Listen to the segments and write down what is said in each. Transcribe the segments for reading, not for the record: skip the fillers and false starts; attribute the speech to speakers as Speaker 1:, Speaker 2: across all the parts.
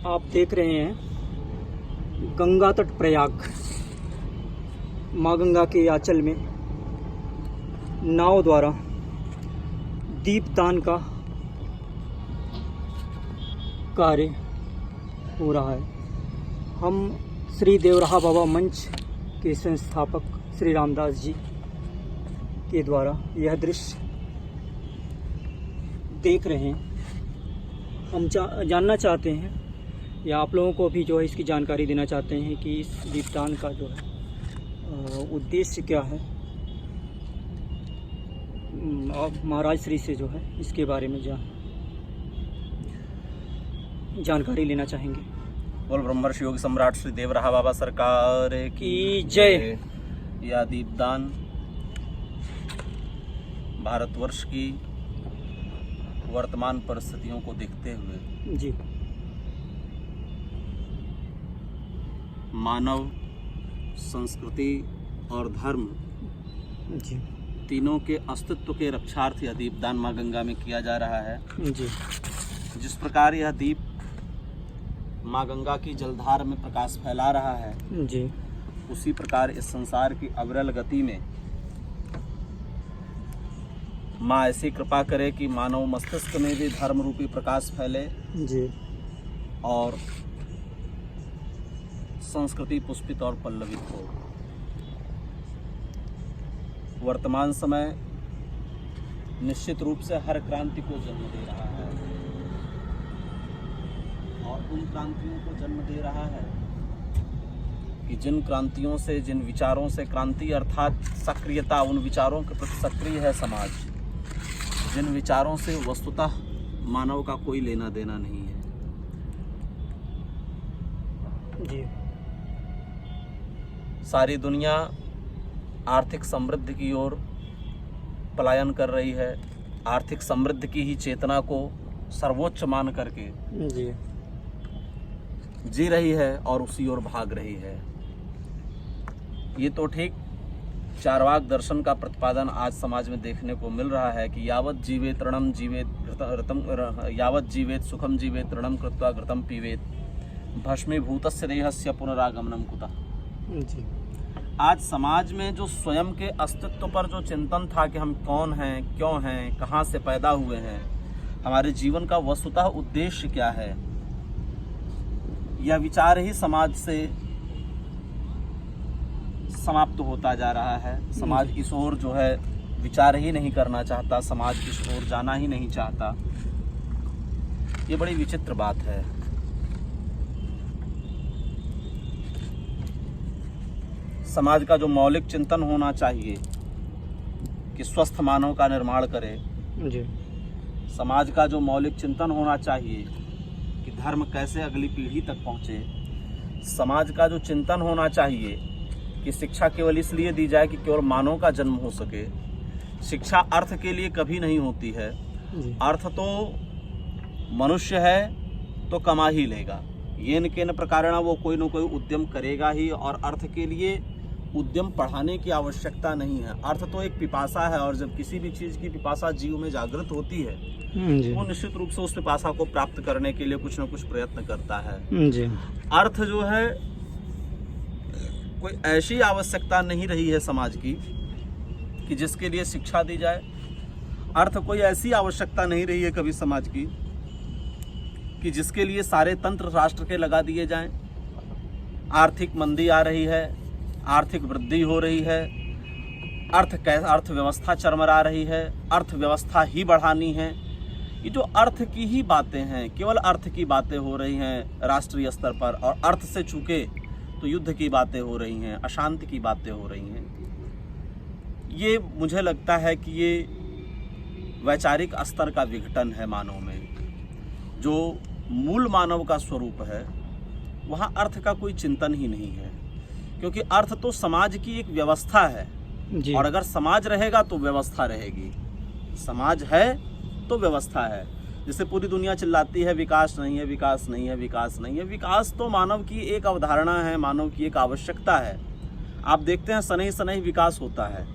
Speaker 1: आप देख रहे हैं गंगा तट प्रयाग, माँ गंगा के आंचल में नाव द्वारा दीपदान का कार्य हो रहा है। हम श्री देवराहा बाबा मंच के संस्थापक श्री रामदास जी के द्वारा यह दृश्य देख रहे हैं। हम जानना चाहते हैं या आप लोगों को भी जो है इसकी जानकारी देना चाहते हैं कि इस दीपदान का जो है उद्देश्य क्या है। आप महाराज श्री से जो है इसके बारे में जानकारी लेना चाहेंगे।
Speaker 2: बोल ब्रह्मर्षि योग सम्राट श्री देवराहा बाबा सरकार
Speaker 1: की जय।
Speaker 2: यह दीपदान भारतवर्ष की वर्तमान परिस्थितियों को देखते हुए
Speaker 1: जी
Speaker 2: मानव, संस्कृति और धर्म
Speaker 1: जी
Speaker 2: तीनों के अस्तित्व के रक्षार्थ यह दीपदान माँ गंगा में किया जा रहा है।
Speaker 1: जी
Speaker 2: जिस प्रकार यह दीप माँ गंगा की जलधार में प्रकाश फैला रहा है,
Speaker 1: जी
Speaker 2: उसी प्रकार इस संसार की अविरल गति में माँ ऐसी कृपा करे कि मानव मस्तिष्क में भी धर्म रूपी प्रकाश फैले
Speaker 1: जी
Speaker 2: और संस्कृति पुष्पित और पल्लवित हो। वर्तमान समय निश्चित रूप से हर क्रांति को जन्म दे रहा है और उन क्रांतियों को जन्म दे रहा है कि जिन क्रांतियों से, जिन विचारों से, क्रांति अर्थात सक्रियता, उन विचारों के प्रति सक्रिय है समाज, जिन विचारों से वस्तुतः मानव का कोई लेना देना नहीं है।
Speaker 1: जी
Speaker 2: सारी दुनिया आर्थिक समृद्धि की ओर पलायन कर रही है, आर्थिक समृद्धि की ही चेतना को सर्वोच्च मान करके
Speaker 1: जी
Speaker 2: जी रही है और उसी ओर भाग रही है। ये तो ठीक चारवाक दर्शन का प्रतिपादन आज समाज में देखने को मिल रहा है कि यावत जीवेत ऋणम जीवेत घृतम, यावत जीवेत सुखम जीवेत ऋणम कृत्वा घृतम पीवेत भस्मीभूतस्य देहस्य पुनरागमनम कुतः।
Speaker 1: जी
Speaker 2: आज समाज में जो स्वयं के अस्तित्व पर जो चिंतन था कि हम कौन हैं, क्यों हैं, कहाँ से पैदा हुए हैं, हमारे जीवन का वस्तुतः उद्देश्य क्या है, यह विचार ही समाज से समाप्त होता जा रहा है। समाज इस ओर जो है विचार ही नहीं करना चाहता, समाज इस ओर जाना ही नहीं चाहता। ये बड़ी विचित्र बात है। समाज का जो मौलिक चिंतन होना चाहिए कि स्वस्थ मानव का निर्माण करे,
Speaker 1: जी
Speaker 2: समाज का जो मौलिक चिंतन होना चाहिए कि धर्म कैसे अगली पीढ़ी तक पहुँचे, समाज का जो चिंतन होना चाहिए कि शिक्षा केवल इसलिए दी जाए कि केवल मानव का जन्म हो सके। शिक्षा अर्थ के लिए कभी नहीं होती है। अर्थ तो मनुष्य है तो कमा ही लेगा, ये न केन प्रकारेण वो कोई न कोई उद्यम करेगा ही। और अर्थ के लिए उद्यम पढ़ाने की आवश्यकता नहीं है। अर्थ तो एक पिपासा है और जब किसी भी चीज़ की पिपासा जीव में जागृत होती है वो निश्चित रूप से उस पिपासा को प्राप्त करने के लिए कुछ न कुछ प्रयत्न करता है।
Speaker 1: जी
Speaker 2: अर्थ जो है कोई ऐसी आवश्यकता नहीं रही है समाज की कि जिसके लिए शिक्षा दी जाए। अर्थ कोई ऐसी आवश्यकता नहीं रही है कभी समाज की कि जिसके लिए सारे तंत्र राष्ट्र के लगा दिए जाएं। आर्थिक मंदी आ रही है, आर्थिक वृद्धि हो रही है, अर्थव्यवस्था चरमरा रही है, अर्थव्यवस्था ही बढ़ानी है। ये जो अर्थ की ही बातें हैं, केवल अर्थ की बातें हो रही हैं राष्ट्रीय स्तर पर, और अर्थ से चूके तो युद्ध की बातें हो रही हैं, अशांति की बातें हो रही हैं। ये मुझे लगता है कि ये वैचारिक स्तर का विघटन है मानव में। जो मूल मानव का स्वरूप है वहाँ अर्थ का कोई चिंतन ही नहीं है, क्योंकि अर्थ तो समाज की एक व्यवस्था है
Speaker 1: जी।
Speaker 2: और अगर समाज रहेगा तो व्यवस्था रहेगी। समाज है तो व्यवस्था है। जैसे पूरी दुनिया चिल्लाती है विकास नहीं है, विकास नहीं है, विकास नहीं है। विकास तो मानव की एक अवधारणा है, मानव की एक आवश्यकता है। आप देखते हैं सनई सनई विकास होता है।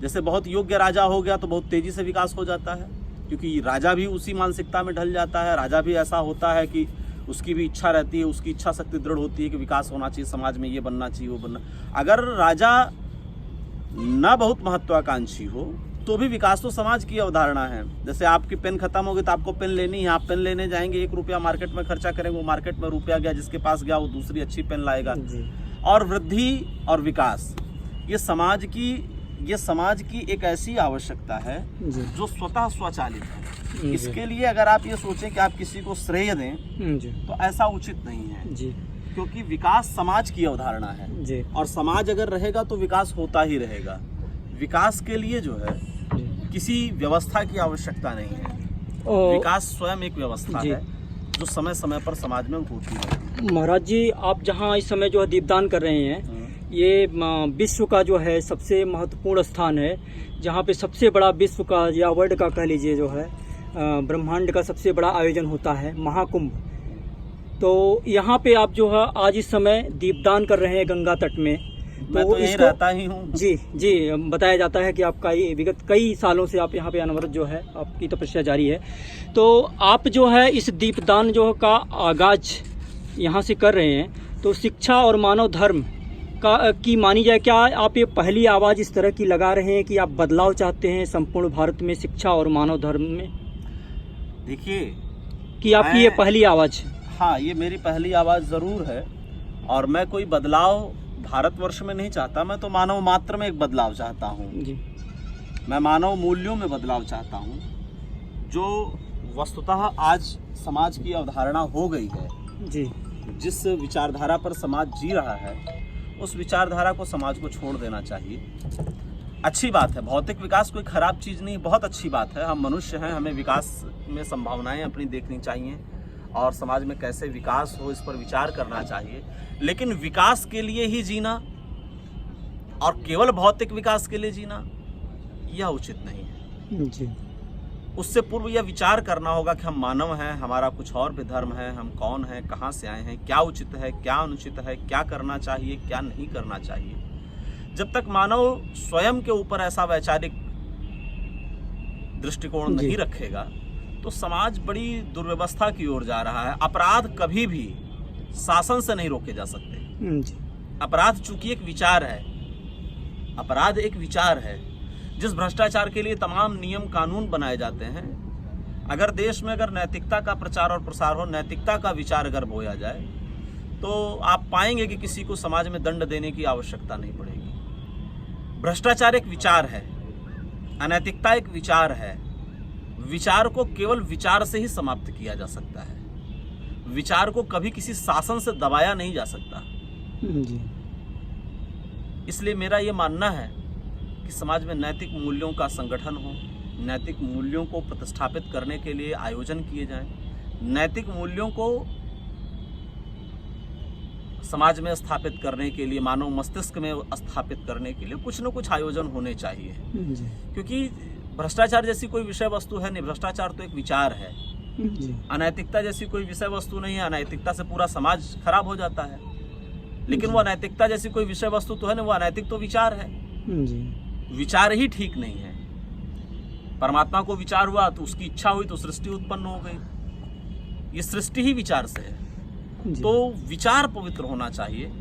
Speaker 2: जैसे बहुत योग्य राजा हो गया तो बहुत तेज़ी से विकास हो जाता है, क्योंकि राजा भी उसी मानसिकता में ढल जाता है। राजा भी ऐसा होता है कि उसकी भी इच्छा रहती है, उसकी इच्छा शक्ति दृढ़ होती है कि विकास होना चाहिए, समाज में ये बनना चाहिए, वो बनना। अगर राजा ना बहुत महत्वाकांक्षी हो तो भी विकास तो समाज की अवधारणा है। जैसे आपकी पेन खत्म हो गई तो आपको पेन लेनी है, आप पेन लेने जाएंगे, 1 रुपया मार्केट में खर्चा करेंगे, वो मार्केट में रुपया गया, जिसके पास गया वो दूसरी अच्छी पेन लाएगा। और वृद्धि और विकास ये समाज की एक ऐसी आवश्यकता है जो स्वतः स्वचालित है। इसके लिए अगर आप ये सोचें कि आप किसी को श्रेय दें तो ऐसा उचित नहीं है जी। क्योंकि विकास समाज की अवधारणा है जी। और समाज अगर रहेगा तो विकास होता ही रहेगा। विकास के लिए जो है किसी व्यवस्था की आवश्यकता नहीं है। विकास स्वयं एक व्यवस्था है जो समय समय पर समाज में होती है।
Speaker 1: महाराज जी, आप जहाँ इस समय जो है दीपदान कर रहे हैं, ये विश्व का जो है सबसे महत्वपूर्ण स्थान है, जहाँ पे सबसे बड़ा विश्व का या वर्ल्ड का कह लीजिए जो है ब्रह्मांड का सबसे बड़ा आयोजन होता है, महाकुंभ। तो यहाँ पे आप जो है आज इस समय दीपदान कर रहे हैं गंगा तट में।
Speaker 2: मैं तो यहीं रहता ही हूँ
Speaker 1: जी जी। बताया जाता है कि आपका ये विगत कई सालों से आप यहाँ पे अनवरत जो है आपकी तपस्या जारी है। तो आप जो है इस दीपदान जो का आगाज यहाँ से कर रहे हैं, तो शिक्षा और मानव धर्म की मानी जाए, क्या आप ये पहली आवाज़ इस तरह की लगा रहे हैं कि आप बदलाव चाहते हैं संपूर्ण भारत में शिक्षा और मानव धर्म में?
Speaker 2: देखिए
Speaker 1: कि आपकी ये पहली आवाज़?
Speaker 2: हाँ, ये मेरी पहली आवाज़ ज़रूर है। और मैं कोई बदलाव भारतवर्ष में नहीं चाहता, मैं तो मानव मात्र में एक बदलाव चाहता हूँ जी। मैं मानव मूल्यों में बदलाव चाहता हूँ, जो वस्तुतः आज समाज की अवधारणा हो गई है जी। जिस विचारधारा पर समाज जी रहा है, उस विचारधारा को समाज को छोड़ देना चाहिए। अच्छी बात है, भौतिक विकास कोई खराब चीज़ नहीं, बहुत अच्छी बात है। हम मनुष्य हैं, हमें विकास में संभावनाएं अपनी देखनी चाहिए और समाज में कैसे विकास हो इस पर विचार करना चाहिए। लेकिन विकास के लिए ही जीना और केवल भौतिक विकास के लिए जीना यह उचित नहीं है जी। उससे पूर्व यह विचार करना होगा कि हम मानव हैं, हमारा कुछ और भी धर्म है, हम कौन हैं, कहाँ से आए हैं, क्या उचित है, क्या अनुचित है, क्या करना चाहिए, क्या नहीं करना चाहिए। जब तक मानव स्वयं के ऊपर ऐसा वैचारिक दृष्टिकोण नहीं रखेगा तो समाज बड़ी दुर्व्यवस्था की ओर जा रहा है। अपराध कभी भी शासन से नहीं रोके जा सकते। अपराध चूंकि एक विचार है, अपराध एक विचार है। जिस भ्रष्टाचार के लिए तमाम नियम कानून बनाए जाते हैं, अगर देश में अगर नैतिकता का प्रचार और प्रसार हो, नैतिकता का विचार अगर बोया जाए, तो आप पाएंगे कि किसी को समाज में दंड देने की आवश्यकता नहीं पड़ेगी। भ्रष्टाचार एक विचार है, अनैतिकता एक विचार है। विचार को केवल विचार से ही समाप्त किया जा सकता है। विचार को कभी किसी शासन से दबाया नहीं जा सकता जी। इसलिए मेरा ये मानना है कि समाज में नैतिक मूल्यों का संगठन हो, नैतिक मूल्यों को प्रतिष्ठापित करने के लिए आयोजन किए जाएं, नैतिक मूल्यों को समाज में स्थापित करने के लिए, मानव मस्तिष्क में स्थापित करने के लिए कुछ न कुछ आयोजन होने चाहिए। क्योंकि भ्रष्टाचार जैसी कोई विषय वस्तु है नहीं, भ्रष्टाचार तो एक विचार है। अनैतिकता जैसी कोई विषय वस्तु नहीं है, अनैतिकता से पूरा समाज खराब हो जाता है। लेकिन वो अनैतिकता जैसी कोई विषय वस्तु तो है ना, वो अनैतिक तो विचार है। विचार ही ठीक नहीं है। परमात्मा को विचार हुआ तो उसकी इच्छा हुई तो सृष्टि उत्पन्न हो गई। ये सृष्टि ही विचार से है। तो विचार पवित्र होना चाहिए,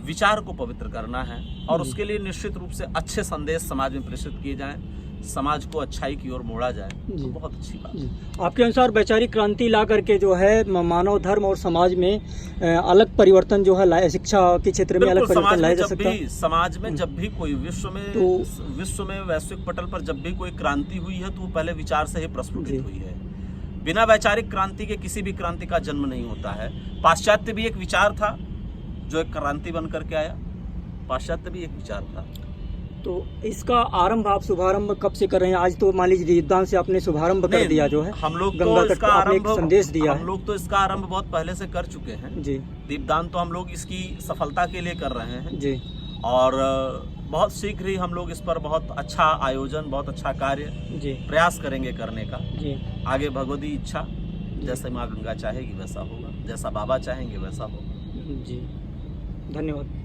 Speaker 2: विचार को पवित्र करना है और उसके लिए निश्चित रूप से अच्छे संदेश समाज में प्रेषित किए जाएं, समाज को अच्छाई की ओर मोड़ा जाए तो बहुत अच्छी बात है।
Speaker 1: आपके अनुसार वैचारिक क्रांति ला करके जो है मानव धर्म और समाज में अलग परिवर्तन जो है, शिक्षा के क्षेत्र में अलग परिवर्तन लाया जा सकता है?
Speaker 2: समाज में जब भी कोई विश्व में वैश्विक पटल पर जब भी कोई क्रांति हुई है तो वो पहले विचार से ही प्रस्फुटित हुई है। बिना वैचारिक क्रांति के किसी भी क्रांति का जन्म नहीं होता है। पाश्चात्य भी एक विचार था जो एक क्रांति बन करके आया, पाश्चात्य भी एक विचार था।
Speaker 1: तो इसका आरंभ आप शुभारंभ कब से कर रहे हैं? आज तो मान लीजिए दीपदान से आपने शुभारंभ कर दिया जो है,
Speaker 2: हम लोग
Speaker 1: गंगा तट का आपने एक संदेश दिया है।
Speaker 2: हम लोग तो इसका आरंभ बहुत पहले से कर चुके हैं जी। दीपदान तो हम लोग इसकी सफलता के लिए कर रहे हैं जी। और बहुत शीघ्र ही हम लोग इस पर बहुत अच्छा आयोजन, बहुत अच्छा कार्य जी प्रयास करेंगे करने का जी। आगे भगवती इच्छा, जैसे माँ गंगा चाहेगी वैसा होगा, जैसा बाबा चाहेंगे वैसा होगा जी। धन्यवाद।